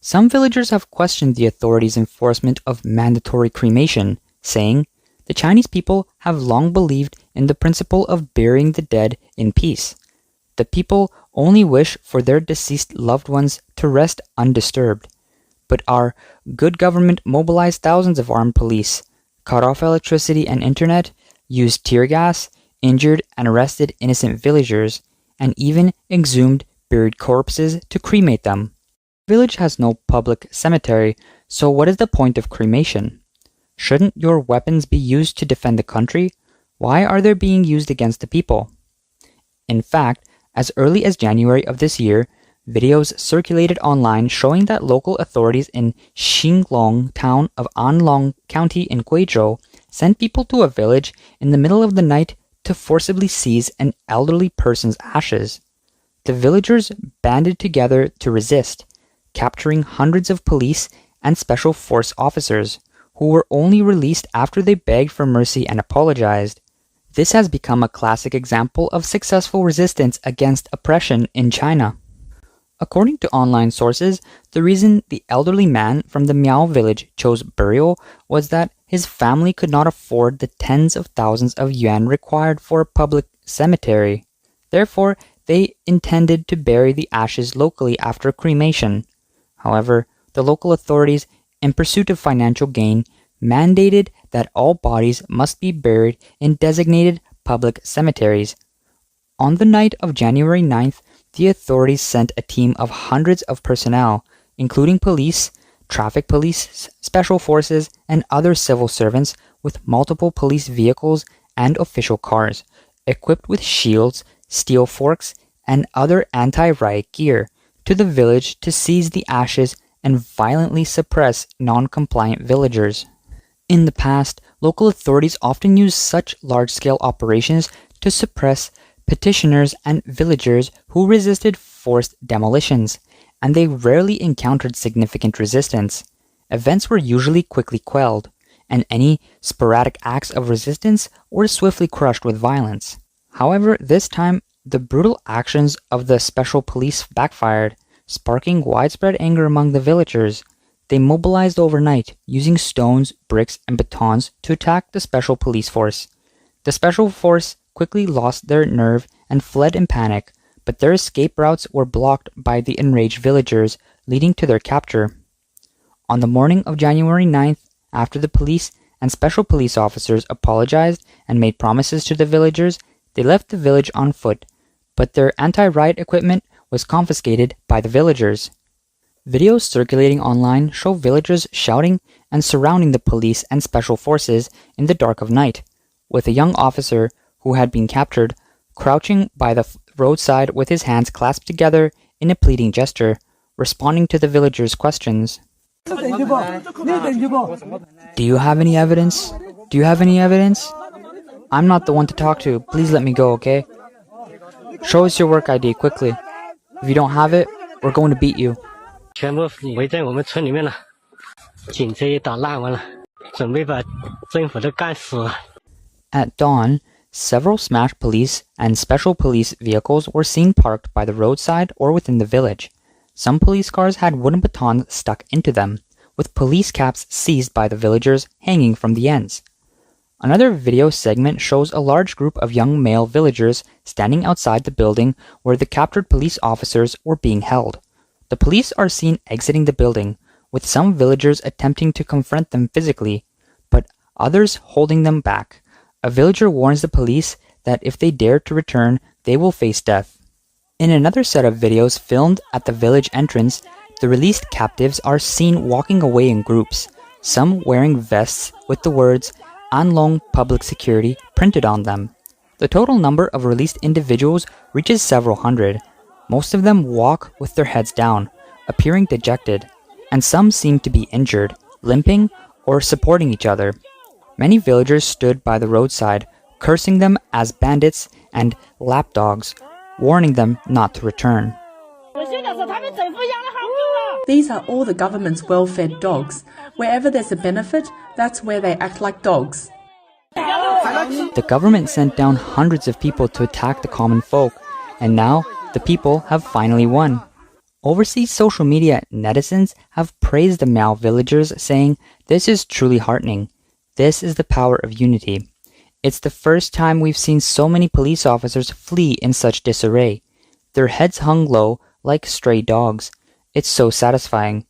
Some villagers have questioned the authorities' enforcement of mandatory cremation, saying, "The Chinese people have long believed in the principle of burying the dead in peace. The people only wish for their deceased loved ones to rest undisturbed. But our good government mobilized thousands of armed police, cut off electricity and internet, used tear gas, injured and arrested innocent villagers, and even exhumed buried corpses to cremate them. The village has no public cemetery, so what is the point of cremation? Shouldn't your weapons be used to defend the country? Why are they being used against the people?" In fact, as early as January of this year, videos circulated online showing that local authorities in Xinglong town of Anlong County in Guizhou sent people to a village in the middle of the night to forcibly seize an elderly person's ashes. The villagers banded together to resist, capturing hundreds of police and special force officers, who were only released after they begged for mercy and apologized. This has become a classic example of successful resistance against oppression in China. According to online sources, the reason the elderly man from the Miao village chose burial was that his family could not afford the tens of thousands of yuan required for a public cemetery. Therefore, they intended to bury the ashes locally after cremation. However, the local authorities, in pursuit of financial gain, mandated that all bodies must be buried in designated public cemeteries. On the night of January 9th, the authorities sent a team of hundreds of personnel, including police, traffic police, special forces, and other civil servants with multiple police vehicles and official cars, equipped with shields, steel forks, and other anti-riot gear, to the village to seize the ashes and violently suppress non-compliant villagers. In the past, local authorities often used such large-scale operations to suppress petitioners and villagers who resisted forced demolitions, and they rarely encountered significant resistance. Events were usually quickly quelled, and any sporadic acts of resistance were swiftly crushed with violence. However, this time, the brutal actions of the special police backfired, sparking widespread anger among the villagers. They mobilized overnight, using stones, bricks, and batons to attack the special police force. The special force quickly lost their nerve and fled in panic, but their escape routes were blocked by the enraged villagers, leading to their capture. On the morning of January 9th, after the police and special police officers apologized and made promises to the villagers, they left the village on foot, but their anti-riot equipment was confiscated by the villagers. Videos circulating online show villagers shouting and surrounding the police and special forces in the dark of night, with a young officer who had been captured crouching by the roadside with his hands clasped together in a pleading gesture, responding to the villagers' questions. "Do you have any evidence? Do you have any evidence? I'm not the one to talk to. Please let me go, okay? Show us your work ID quickly. If you don't have it, we're going to beat you." 全部围在我们村里面了，警车也打烂完了，准备把政府都干死了。 At dawn, several smashed police and special police vehicles were seen parked by the roadside or within the village. Some police cars had wooden batons stuck into them, with police caps seized by the villagers hanging from the ends. Another video segment shows a large group of young male villagers standing outside the building where the captured police officers were being held. The police are seen exiting the building, with some villagers attempting to confront them physically, but others holding them back. A villager warns the police that if they dare to return, they will face death. In another set of videos filmed at the village entrance, the released captives are seen walking away in groups, some wearing vests with the words Anlong Public Security printed on them. The total number of released individuals reaches several hundred. Most of them walk with their heads down, appearing dejected, and some seem to be injured, limping, or supporting each other. Many villagers stood by the roadside, cursing them as bandits and lapdogs, warning them not to return. These are all the government's well-fed dogs. Wherever there's a benefit, that's where they act like dogs. The government sent down hundreds of people to attack the common folk, and now the people have finally won. Overseas social media netizens have praised the Miao villagers, saying, "This is truly heartening. This is the power of unity. It's the first time we've seen so many police officers flee in such disarray. Their heads hung low like stray dogs. It's so satisfying.